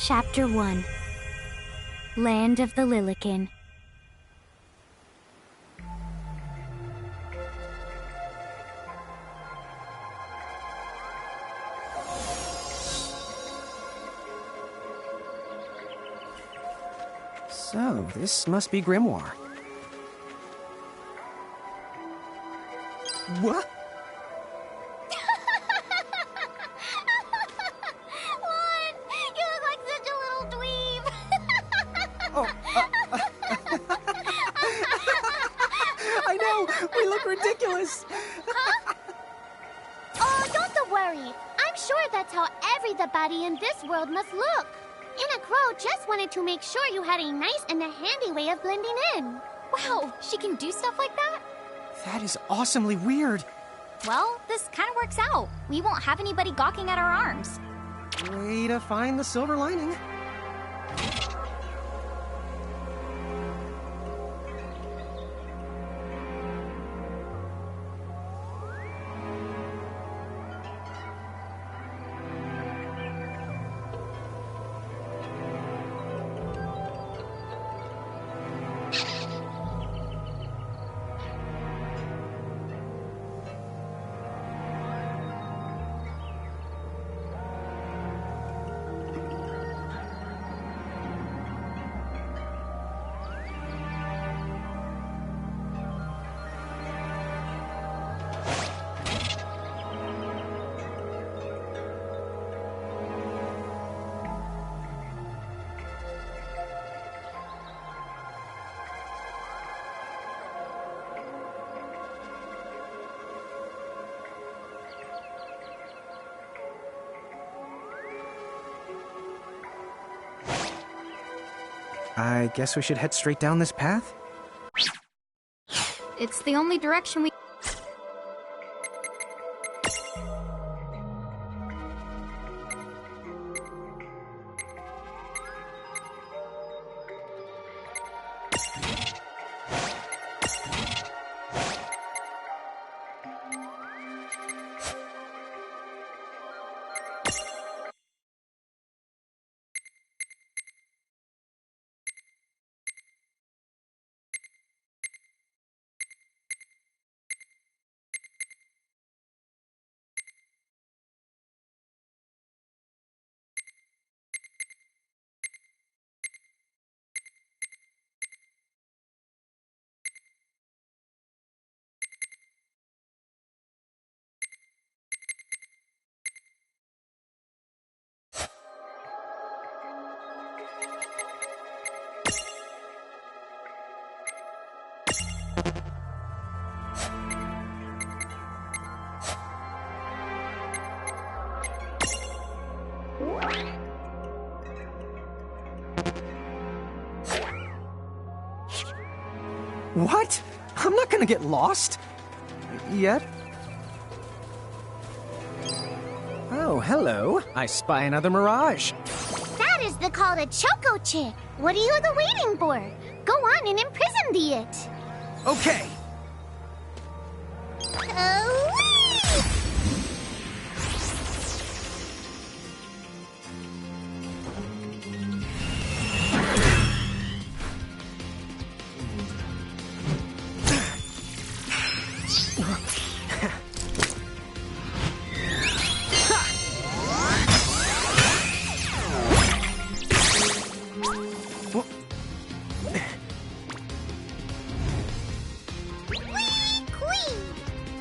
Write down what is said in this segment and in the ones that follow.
Chapter 1 Land of the Lilican. So, this must be Grimoire. What? Lon, you look like such a little dweeb. Oh, I know! We look ridiculous! Oh, don't worry. I'm sure that's how everybody in this world must look. Anna Crow just wanted to make sure you had a nice and a handy way of blending in. Wow, she can do stuff like that? That is awesomely weird. Well, this kind of works out. We won't have anybody gawking at our arms. Way to find the silver lining. I guess we should head straight down this path? It's the only direction we... What? I'm not gonna get lost. Yet? Oh, hello. I spy another mirage. That is the call to Choco Chick. What are you waiting for? Go on and imprison the it. Okay.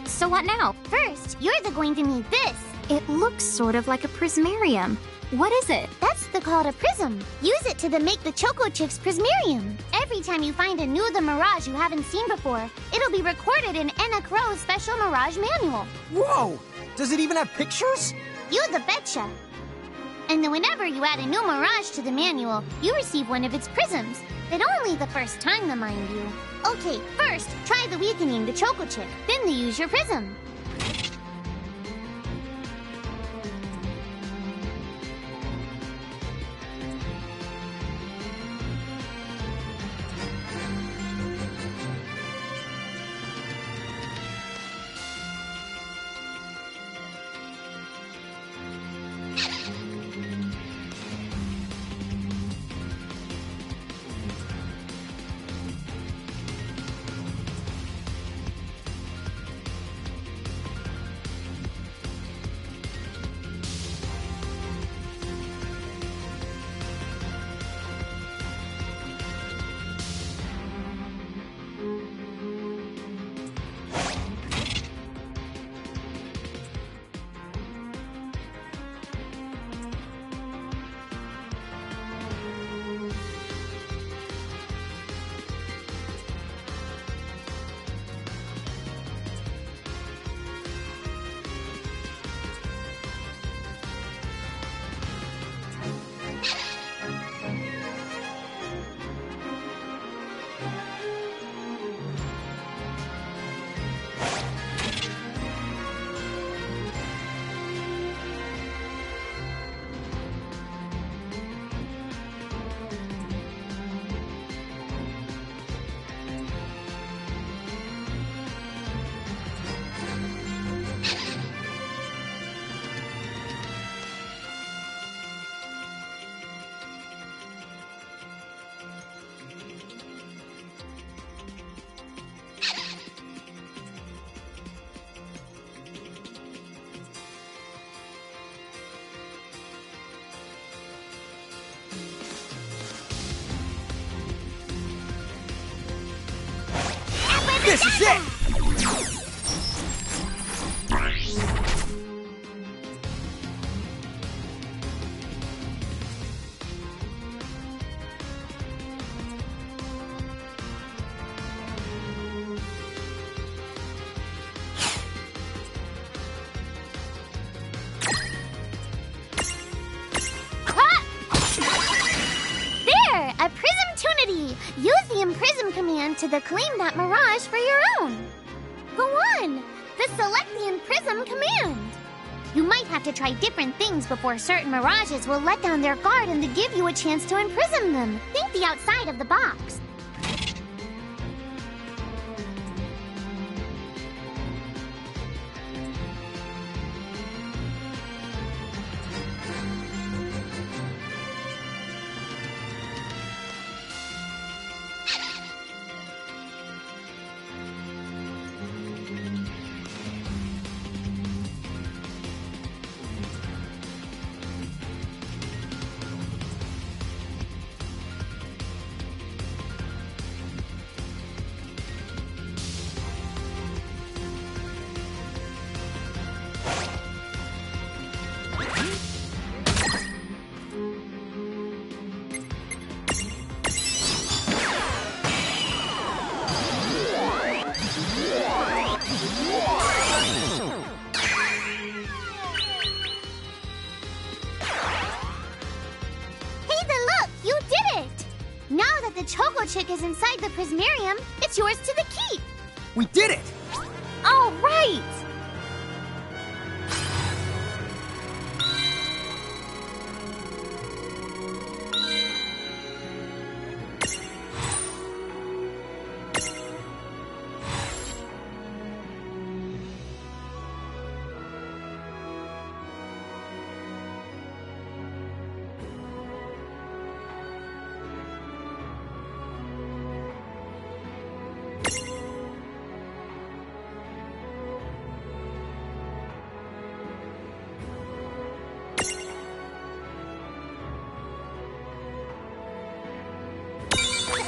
So what now? First, you're going to need this. It looks sort of like a prismarium. What is it? That's the call to Prism. Use it to make the Choco Chick's Prismarium. Every time you find a new The Mirage you haven't seen before, it'll be recorded in Anna Crow's special Mirage manual. Whoa! Does it even have pictures? You the betcha. And then whenever you add a new Mirage to the manual, you receive one of its prisms. But only the first time, mind you. Okay, first, try the weakening the Choco Chick. Then use your prism. This is it! There! A Prismtunity! Use the Imprism command to claim that mirage for your own. Go on! The Select the Imprism command! You might have to try different things before certain mirages will let down their guard and to give you a chance to imprism them. Think the outside of the box. The Choco Chick is inside the Prismarium. It's yours to the keep. We did it! All right!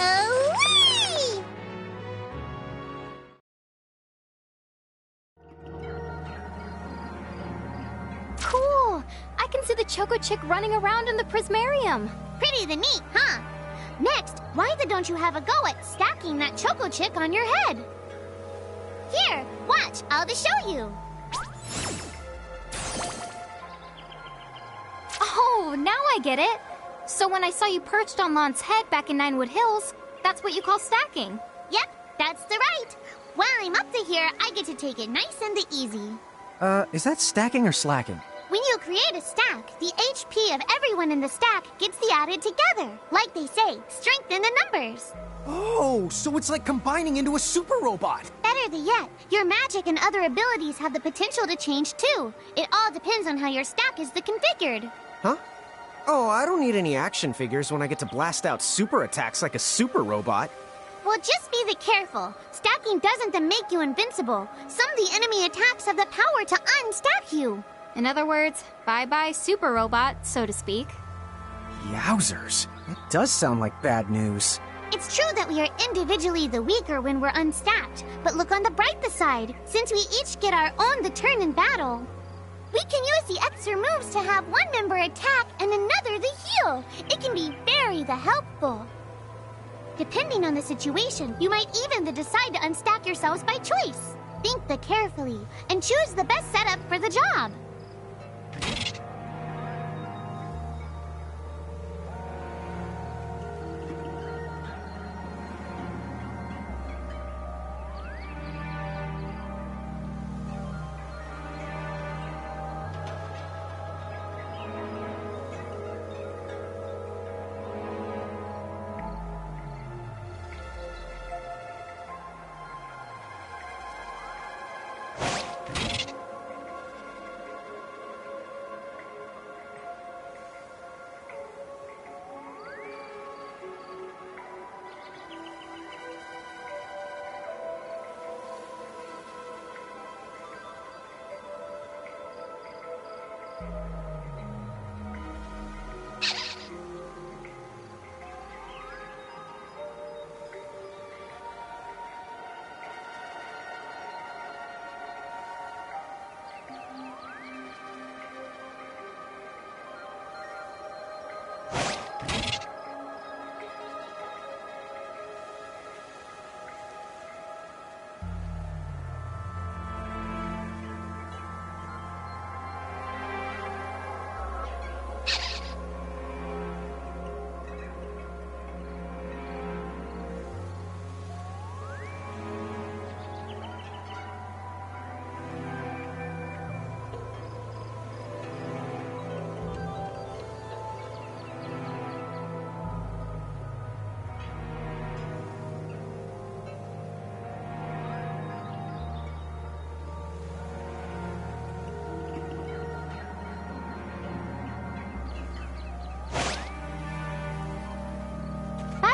Away! Cool! I can see the Choco Chick running around in the Prismarium. Pretty the neat, huh? Next, why don't you have a go at stacking that Choco Chick on your head? Here, watch, I'll just show you. Oh, now I get it. So when I saw you perched on Lon's head back in Ninewood Hills, that's what you call stacking. Yep, that's the right. While I'm up to here, I get to take it nice and easy. Is that stacking or slacking? When you create a stack, the HP of everyone in the stack gets the added together. Like they say, strengthen the numbers. Oh, so it's like combining into a super robot. Better yet, your magic and other abilities have the potential to change too. It all depends on how your stack is configured. Huh? Oh, I don't need any action figures when I get to blast out super attacks like a super robot. Well, just be careful. Stacking doesn't make you invincible. Some of the enemy attacks have the power to unstack you. In other words, bye-bye super robot, so to speak. Yowzers. It does sound like bad news. It's true that we are individually the weaker when we're unstacked, but look on the brighter side. Since we each get our own turn in battle, we can use the extra moves to have one member attack and another the heal. It can be very helpful. Depending on the situation, you might even decide to unstack yourselves by choice. Think carefully and choose the best setup for the job.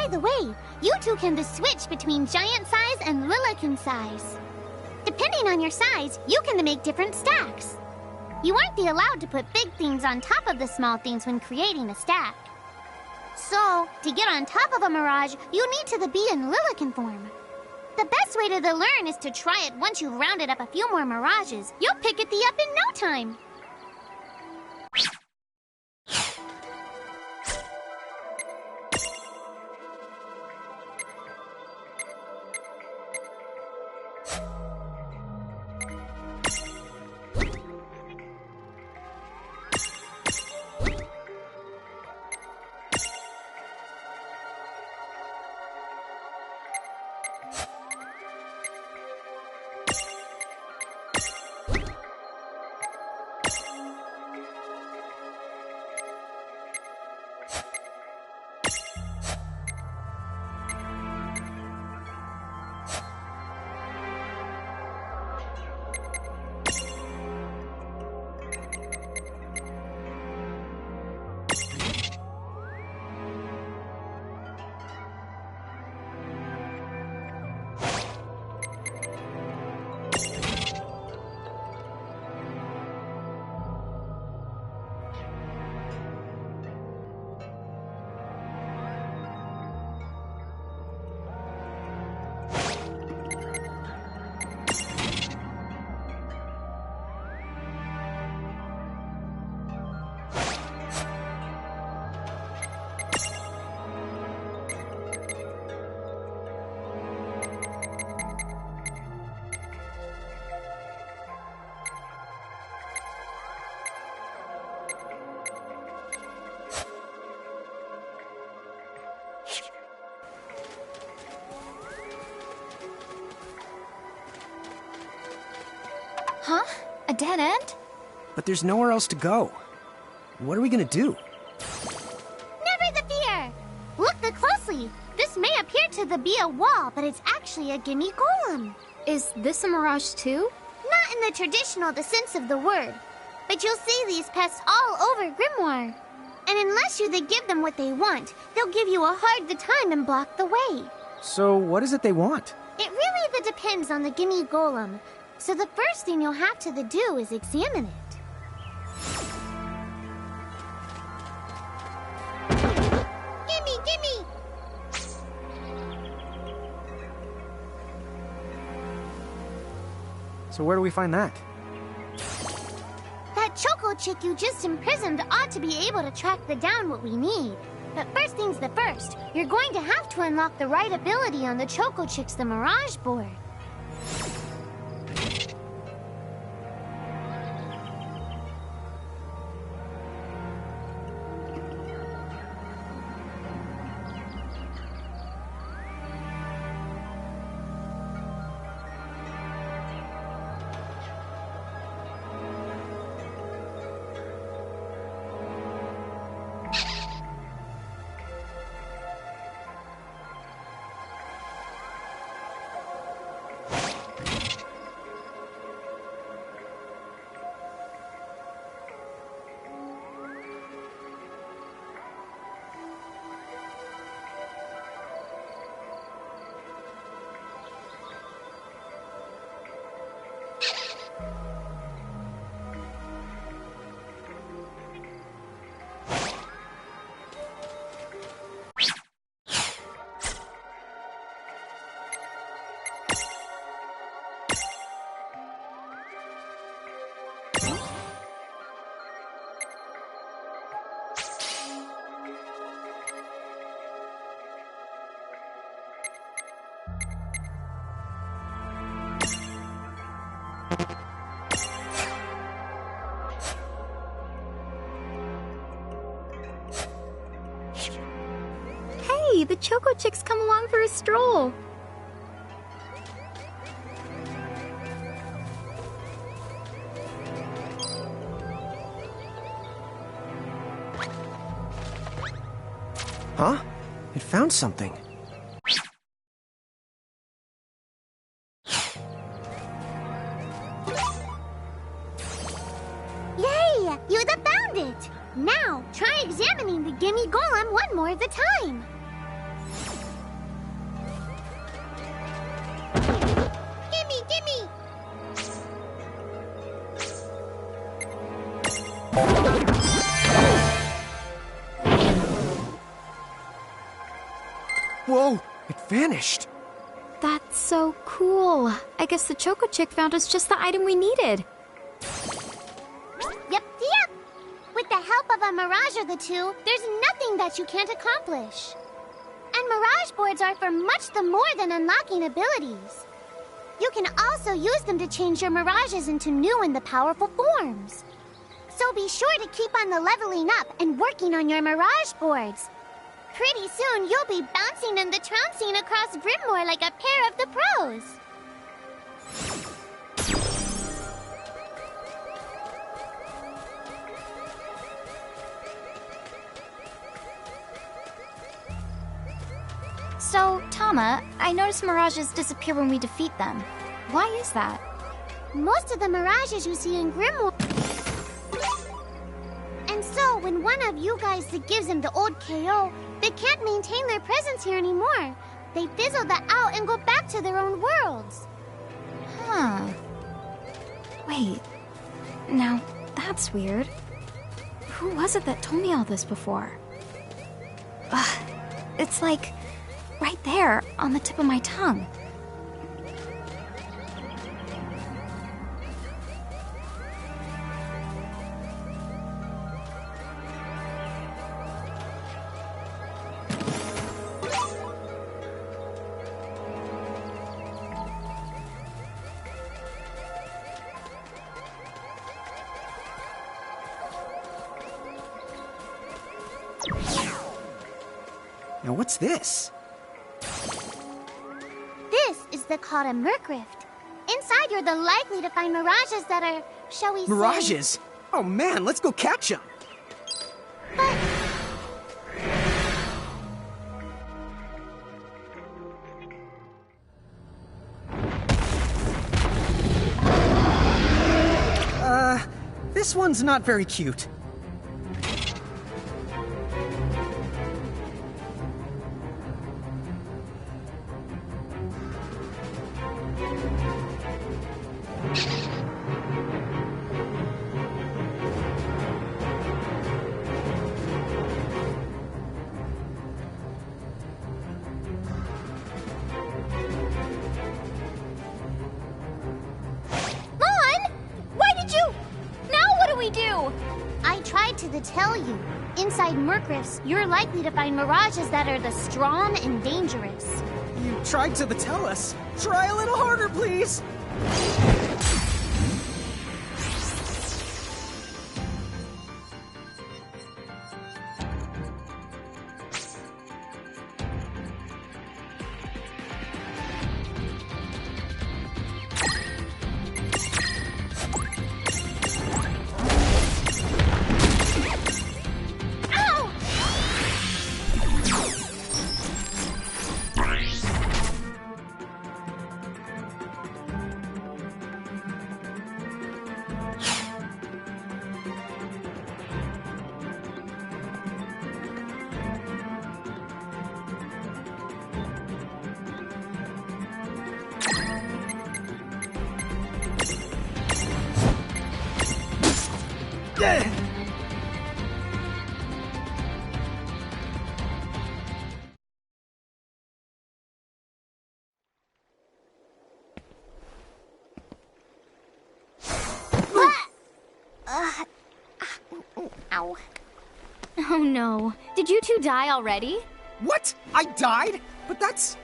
By the way, you two can switch between giant size and Lilican size. Depending on your size, you can make different stacks. You aren't allowed to put big things on top of the small things when creating a stack. So, to get on top of a Mirage, you need to be in Lilican form. The best way to learn is to try it once you've rounded up a few more Mirages. You'll pick it up in no time. Huh? A dead end? But there's nowhere else to go. What are we gonna do? Never the fear! Look closely. This may appear to be a wall, but it's actually a gimme golem. Is this a Mirage too? Not in the traditional sense of the word, but you'll see these pests all over Grimoire. And unless you give them what they want, they'll give you a hard time and block the way. So what is it they want? It really depends on the gimme golem. So the first thing you'll have to do is examine it. Gimme! So where do we find that? That Choco chick you just imprisoned ought to be able to track down what we need. But first things first, you're going to have to unlock the right ability on the Choco chick's Mirage board. Hey, the Choco Chick's come along for a stroll. Huh? It found something. Yay! You found it! Now, try examining the Gimme Golem one more time. Whoa, it vanished. That's so cool. I guess the Choco Chick found us just the item we needed. Yep. With the help of a Mirage or the two, there's nothing that you can't accomplish. And Mirage boards are for much the more than unlocking abilities. You can also use them to change your Mirages into new and the powerful forms. So be sure to keep on the leveling up and working on your Mirage boards. Pretty soon, you'll be bouncing and the trouncing across Brimmore like a pair of the pros. So, Tama, I noticed Mirages disappear when we defeat them. Why is that? Most of the Mirages you see in Grimoire. And so, when one of you guys gives them the old KO, they can't maintain their presence here anymore. They fizzle that out and go back to their own worlds. Huh. Wait. Now, that's weird. Who was it that told me all this before? Ugh. It's like right there on the tip of my tongue. Now what's this? This is the called a Murkrift. Inside, you're the likely to find Mirages that are, shall we say... Mirages? Oh man, let's go catch them! But... This one's not very cute. I tried to tell you. Inside Murkrifts, you're likely to find Mirages that are the strong and dangerous. You tried to tell us. Try a little harder, please! Ow. Oh no. Did you two die already? What? I died? But that's...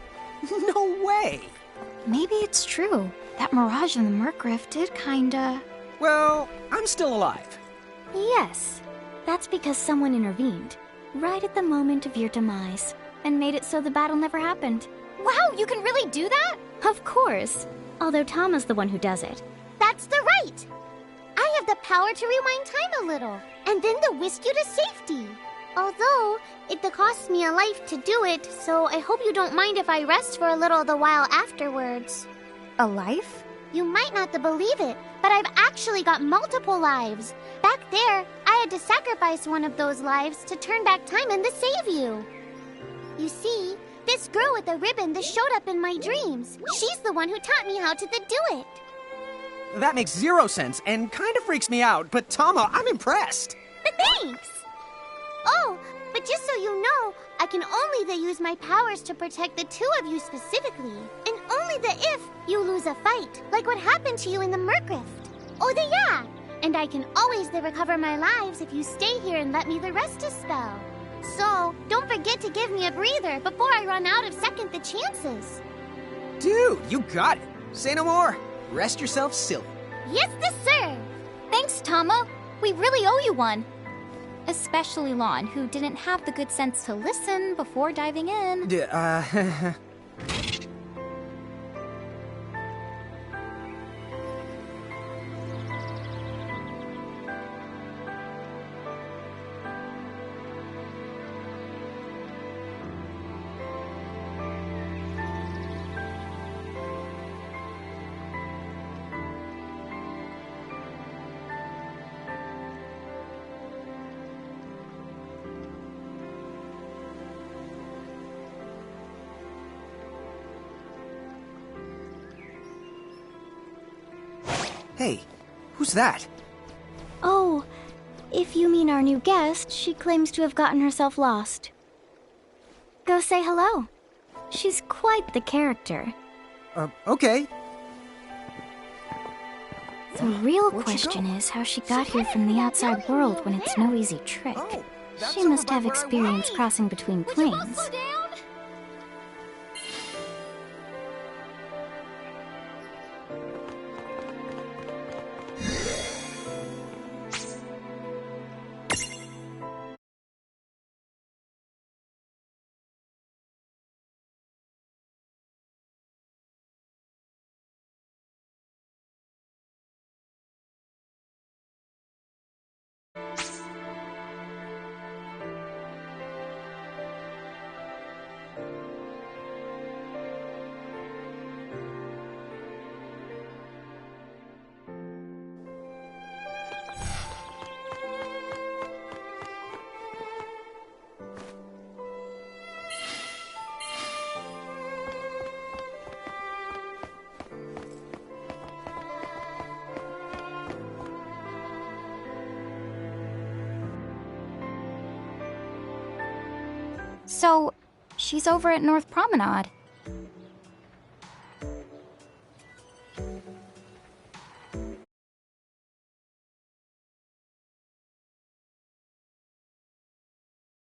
no way! Maybe it's true. That Mirage in the Murkrift did kinda... Well, I'm still alive. Yes. That's because someone intervened, right at the moment of your demise, and made it so the battle never happened. Wow, you can really do that? Of course. Although Tama's the one who does it. That's the right! I have the power to rewind time a little, and then to whisk you to safety. Although, it costs me a life to do it, so I hope you don't mind if I rest for a little the while afterwards. A life? You might not believe it, but I've actually got multiple lives. Back there, I had to sacrifice one of those lives to turn back time and to save you. You see, this girl with the ribbon that showed up in my dreams, she's the one who taught me how to do it. That makes zero sense and kind of freaks me out, but Tama, I'm impressed. Thanks! Oh, but just so you know, I can only use my powers to protect the two of you specifically. And only if you lose a fight, like what happened to you in the Mercrift. Oh, yeah! And I can always recover my lives if you stay here and let me the rest a spell. So, don't forget to give me a breather before I run out of second the chances. Dude, you got it. Say no more. Rest yourself silly. Yes, sir. Thanks, Tama. We really owe you one. Especially Lon, who didn't have the good sense to listen before diving in. Hey, who's that? Oh, if you mean our new guest, she claims to have gotten herself lost. Go say hello. She's quite the character. Okay. The real Where'd she question go? is how she got here from the outside world when it's no easy trick. Oh, that's She over must by have where I experience was. crossing between planes. So, she's over at North Promenade.